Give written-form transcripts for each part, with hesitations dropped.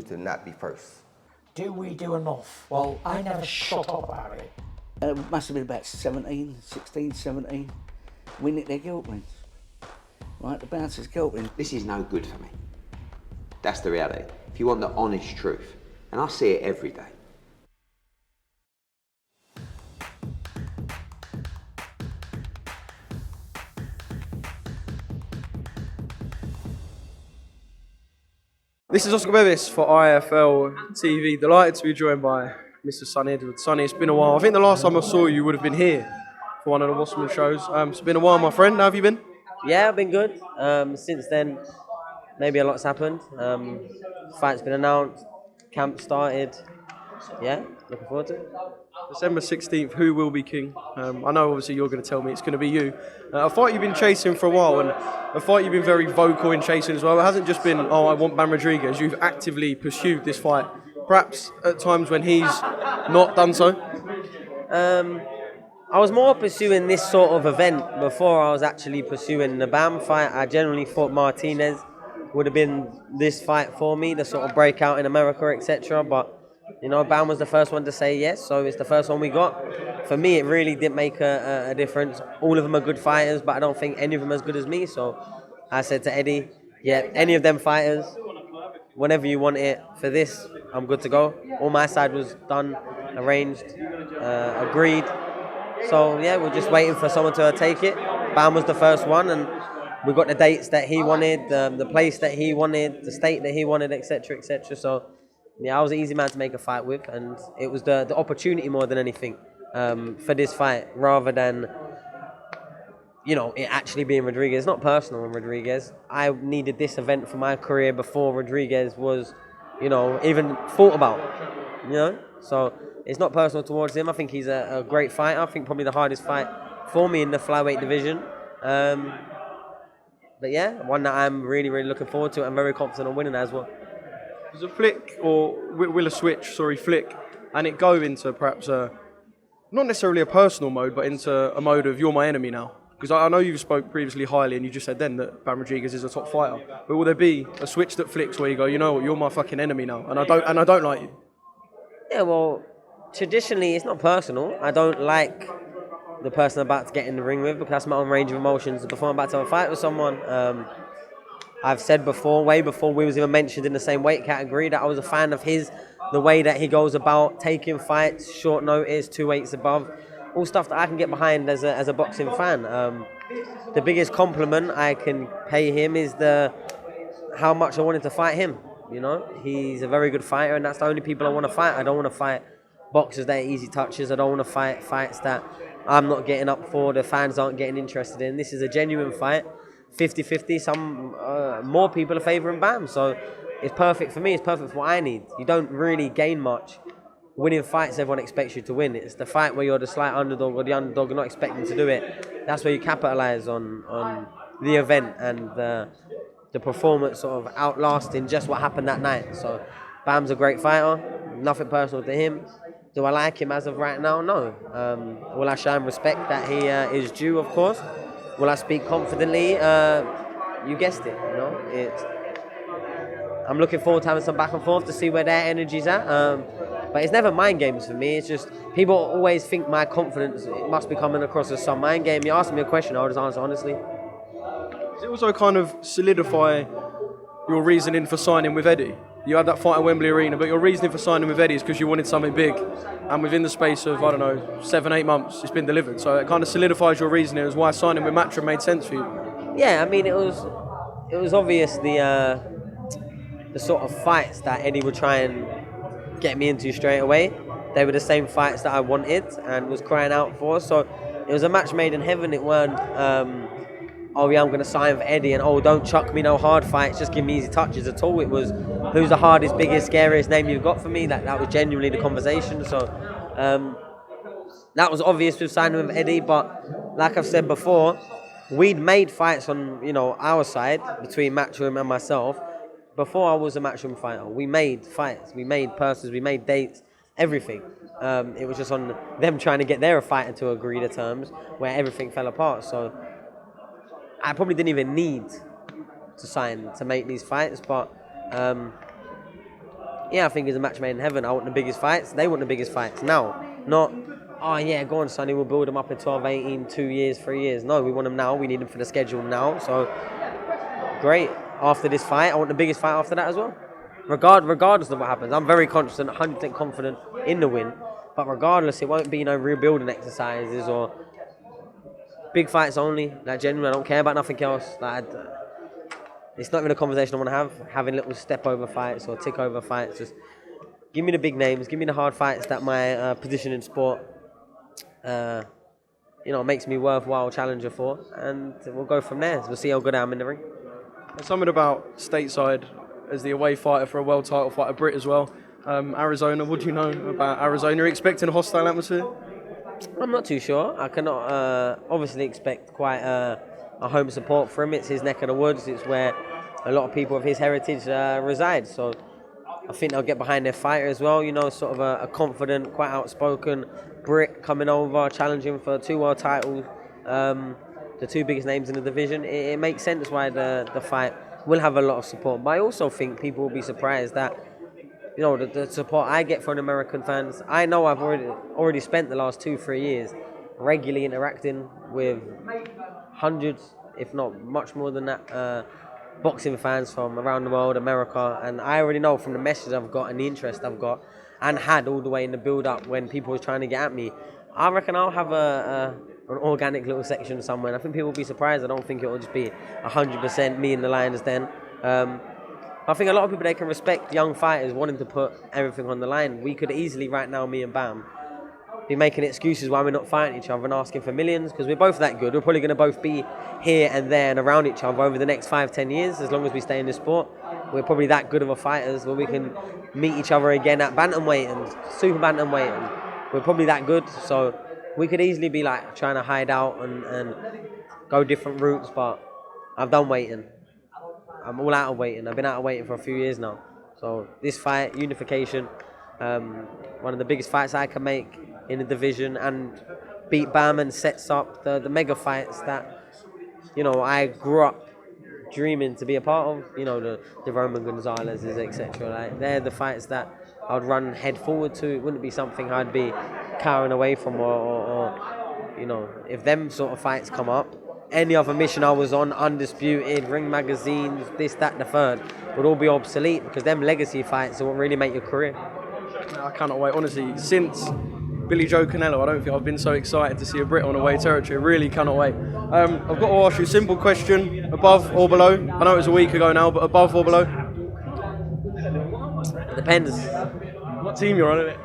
to not be first? Do we do enough? Well, I never shut up about it. It must have been about 16, 17. We nicked their guilt rings. Right, the bouncers' guilt rings. This is no good for me. That's the reality. If you want the honest truth, and I see it every day. This is Usyk-Dubois for IFL TV. Delighted to be joined by Mr. Sonny Edwards. Sonny, it's been a while. I think the last time I saw you would have been here for one of the Wasserman shows. It's been a while, my friend. How have you been? Yeah, I've been good. Since then, maybe a lot's happened. Fight's been announced, camp started. Yeah, looking forward to it. December 16th, who will be king? I know obviously you're going to tell me it's going to be you. A fight you've been chasing for a while, and a fight you've been very vocal in chasing as well. It hasn't just been, oh, I want Bam Rodriguez. You've actively pursued this fight, perhaps at times when he's not done so. I was more pursuing this sort of event before I was actually pursuing the Bam fight. I generally thought Martinez would have been this fight for me, the sort of breakout in America, etc. But you know, Bam was the first one to say yes, so it's the first one we got. For me, it really didn't make a difference. All of them are good fighters, but I don't think any of them are as good as me. So I said to Eddie, yeah, any of them fighters, whenever you want it for this, I'm good to go. All my side was done, arranged, agreed. So yeah, we're just waiting for someone to take it. Bam was the first one, and we got the dates that he wanted, the place that he wanted, the state that he wanted, etc., etc. So yeah, I was an easy man to make a fight with, and it was the opportunity more than anything for this fight, rather than, you know, it actually being Rodriguez. It's not personal on Rodriguez. I needed this event for my career before Rodriguez was, you know, even thought about, you know? So it's not personal towards him. I think he's a great fighter. I think probably the hardest fight for me in the flyweight division. But yeah, one that I'm really, really looking forward to. I'm very confident on winning as well. Does a flick, or will a switch, flick, and it go into perhaps not necessarily a personal mode, but into a mode of you're my enemy now? Because I know you spoke previously highly, and you just said then that Bam Rodriguez is a top fighter. But will there be a switch that flicks where you go, you know what, you're my fucking enemy now, and I don't like you? Yeah, well, traditionally it's not personal. I don't like the person I'm about to get in the ring with, because that's my own range of emotions. Before I'm about to have a fight with someone, I've said before, way before we was even mentioned in the same weight category, that I was a fan of his, the way that he goes about taking fights, short notice, 2 weights above, all stuff that I can get behind as a boxing fan. The biggest compliment I can pay him is how much I wanted to fight him. You know, he's a very good fighter, and that's the only people I want to fight. I don't want to fight boxers that are easy touches. I don't want to fight fights that I'm not getting up for, the fans aren't getting interested in. This is a genuine fight. 50-50, some more people are favouring Bam, so it's perfect for me, it's perfect for what I need. You don't really gain much winning fights everyone expects you to win. It's the fight where you're the slight underdog or the underdog, you're not expecting to do it. That's where you capitalise on the event and the performance sort of outlasting just what happened that night. So Bam's a great fighter, nothing personal to him. Do I like him as of right now? No. Will I show him respect that he is due? Of course. Will I speak confidently? You guessed it, you know. I'm looking forward to having some back and forth to see where their energy's at. But it's never mind games for me. It's just people always think my confidence it must be coming across as some mind game. You ask me a question, I'll just answer honestly. Does it also kind of solidify your reasoning for signing with Eddie? You had that fight at Wembley Arena, but your reasoning for signing with Eddie is because you wanted something big. And within the space of, 7-8 months, it's been delivered. So it kind of solidifies your reasoning as why signing with Matchroom made sense for you. Yeah, I mean, it was obvious the sort of fights that Eddie would try and get me into straight away. They were the same fights that I wanted and was crying out for. So it was a match made in heaven. It weren't, oh yeah, I'm going to sign with Eddie, and oh, don't chuck me no hard fights, just give me easy touches at all. It was, who's the hardest, biggest, scariest name you've got for me? That was genuinely the conversation. So that was obvious with signing with Eddie, but like I've said before, we'd made fights on, our side, between Matchroom and myself, before I was a Matchroom fighter. We made fights, we made purses, we made dates, everything. It was just on them trying to get their fighter to agree to terms where everything fell apart. So I probably didn't even need to sign to make these fights, but yeah, I think it's a match made in heaven. I want the biggest fights. They want the biggest fights now. Not, oh yeah, go on, Sonny, we'll build them up in 12, 18, 2 years, 3 years. No, we want them now. We need them for the schedule now. So, great. After this fight, I want the biggest fight after that as well. Regardless of what happens, I'm very confident, 100% confident in the win. But regardless, it won't be no rebuilding exercises or big fights only. Like, genuinely, I don't care about nothing else. Like, it's not even a conversation I want to have. Having little step over fights or tick over fights. Just give me the big names. Give me the hard fights that my position in sport, makes me worthwhile challenger for, and we'll go from there. We'll see how good I am in the ring. There's something about stateside as the away fighter for a world title fighter, Brit as well. Arizona, what do you know about Arizona? Are you expecting a hostile atmosphere? I'm not too sure. I cannot obviously expect quite a home support for him. It's his neck of the woods. It's where a lot of people of his heritage reside. So I think they'll get behind their fighter as well. Sort of a confident, quite outspoken Brit coming over, challenging for 2 world titles, the 2 biggest names in the division. It makes sense why the fight will have a lot of support. But I also think people will be surprised that the support I get from American fans. I know I've already spent the last 2-3 years regularly interacting with hundreds, if not much more than that, boxing fans from around the world, America, and I already know from the message I've got and the interest I've got and had all the way in the build-up when people were trying to get at me. I reckon I'll have an organic little section somewhere. And I think people will be surprised. I don't think it will just be 100% me in the lion's den. I think a lot of people, they can respect young fighters wanting to put everything on the line. We could easily right now, me and Bam, be making excuses why we're not fighting each other and asking for millions, because we're both that good. We're probably going to both be here and there and around each other over the next 5-10 years, as long as we stay in this sport. We're probably that good of a fighters where we can meet each other again at bantamweight and super bantamweight, and we're probably that good. So we could easily be like trying to hide out and go different routes, but I've done waiting. I'm all out of waiting. I've been out of waiting for a few years now. So this fight, unification, one of the biggest fights I can make in the division, and beat Bam and sets up the mega fights that, I grew up dreaming to be a part of. The Roman Gonzalez's, etc. Like, they're the fights that I'd run head forward to. It wouldn't be something I'd be cowering away from or if them sort of fights come up, any other mission I was on, Undisputed, Ring magazines, this, that, the third, would all be obsolete, because them legacy fights are what really make your career. I cannot wait. Honestly, since Billy Joe Canelo, I don't think I've been so excited to see a Brit on away territory. Really cannot wait. I've got to ask you a simple question. Above or below? I know it was a week ago now, but above or below? Depends. What team you're on, innit?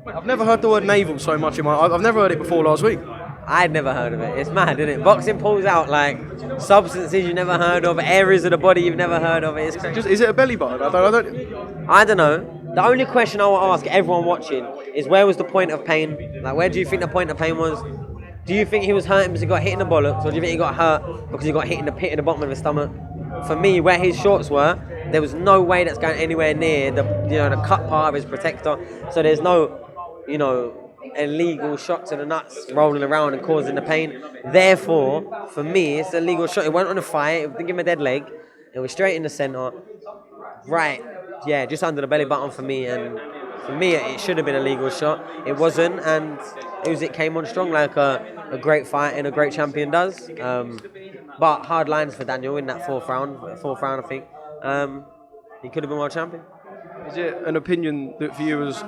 I've never heard the word navel so much in my... I've never heard it before last week. I'd never heard of it. It's mad, isn't it? Boxing pulls out like substances you've never heard of, areas of the body you've never heard of. It's crazy. Is it a belly button? I don't know. The only question I will ask everyone watching is, where was the point of pain? Like, where do you think the point of pain was? Do you think he was hurting because he got hit in the bollocks, or do you think he got hurt because he got hit in the pit of the bottom of his stomach? For me, where his shorts were, there was no way that's going anywhere near the cut part of his protector. So there's no, illegal shot to the nuts rolling around and causing the pain. Therefore, for me, it's a legal shot. It went on the fight. It didn't give him a dead leg. It was straight in the centre. Right, yeah, just under the belly button for me. And for me, it should have been a legal shot. It wasn't, and Usyk came on strong like a great fight and a great champion does. But hard lines for Daniel in that fourth round, I think. He could have been world champion. Is it an opinion that for you has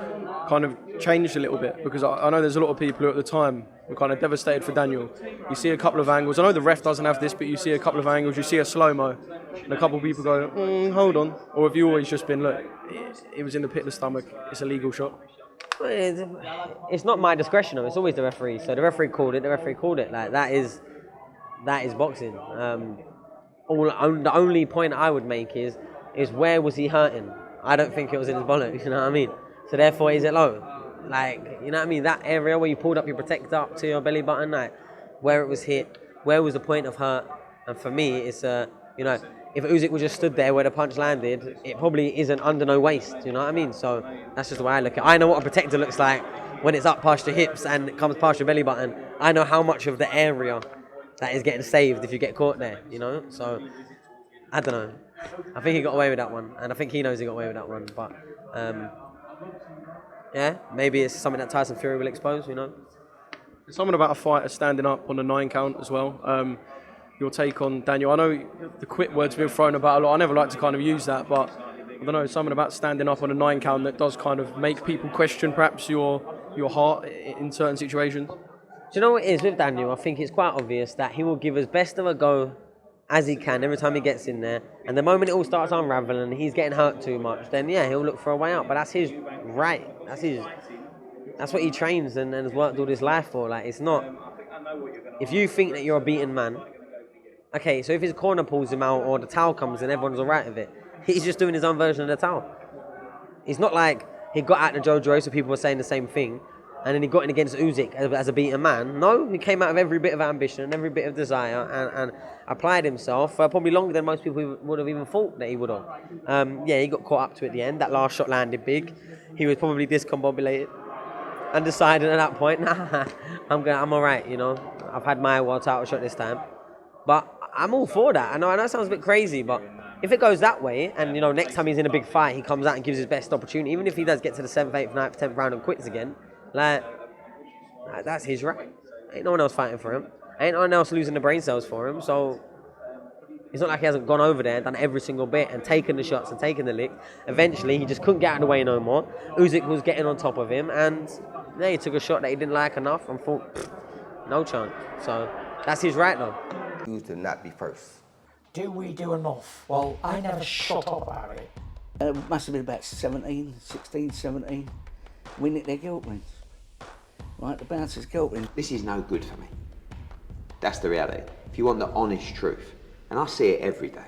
kind of changed a little bit? Because I know there's a lot of people who at the time were kind of devastated for Daniel. You see a couple of angles. I know the ref doesn't have this, but you see a couple of angles. You see a slow-mo, and a couple of people go, hold on. Or have you always just been, look, it was in the pit of the stomach, it's a legal shot? It's not my discretion, though. It's always the referee. So the referee called it. Like, that is boxing. The only point I would make is where was he hurting? I don't think it was in his bollocks, you know what I mean? So therefore, is it low? Like, you know what I mean? That area where you pulled up your protector up to your belly button, like, where it was hit, where was the point of hurt? And for me, it's, if Usyk was just stood there where the punch landed, it probably isn't under no waist, you know what I mean? So that's just the way I look at it. I know what a protector looks like when it's up past your hips and it comes past your belly button. I know how much of the area that is getting saved if you get caught there, So, I don't know. I think he got away with that one, and I think he knows he got away with that one. But yeah, maybe it's something that Tyson Fury will expose. You know. Something about a fighter standing up on the 9 count as well. Your take on Daniel? I know the quit word's been thrown about a lot. I never like to kind of use that, but I don't know, something about standing up on a 9 count that does kind of make people question perhaps your heart in certain situations. Do you know what it is with Daniel? I think it's quite obvious that he will give as best of a go as he can every time he gets in there. And the moment it all starts unraveling and he's getting hurt too much, then yeah, he'll look for a way out. But that's his right. That's what he trains and has worked all his life for. Like, it's not. If you think that you're a beaten man, okay, so if his corner pulls him out or the towel comes and everyone's all right with it, he's just doing his own version of the towel. It's not like he got out to Joe Joyce, so people were saying the same thing, and then he got in against Usyk as a beaten man. No, he came out of every bit of ambition and every bit of desire and applied himself probably longer than most people would have even thought that he would have. Yeah, he got caught up to it at the end. That last shot landed big. He was probably discombobulated and decided at that point, nah, I'm all right, you know. I've had my world title shot this time. But I'm all for that. I know it sounds a bit crazy, but if it goes that way, and, you know, next time he's in a big fight, he comes out and gives his best opportunity, even if he does get to the 7th, 8th, 9th, 10th round and quits again, like, that's his right. Ain't no one else fighting for him. Ain't no one else losing the brain cells for him, so it's not like he hasn't gone over there and done every single bit and taken the shots and taken the lick. Eventually, he just couldn't get out of the way no more. Usyk was getting on top of him, and yeah, he took a shot that he didn't like enough and thought, no chance. So that's his right, though. To not be first. Do we do enough? Well, I never shut up about it. It must have been about 17. We nicked their guilt rings. Right, the bouncer's guilt ring. This is no good for me. That's the reality. If you want the honest truth, and I see it every day,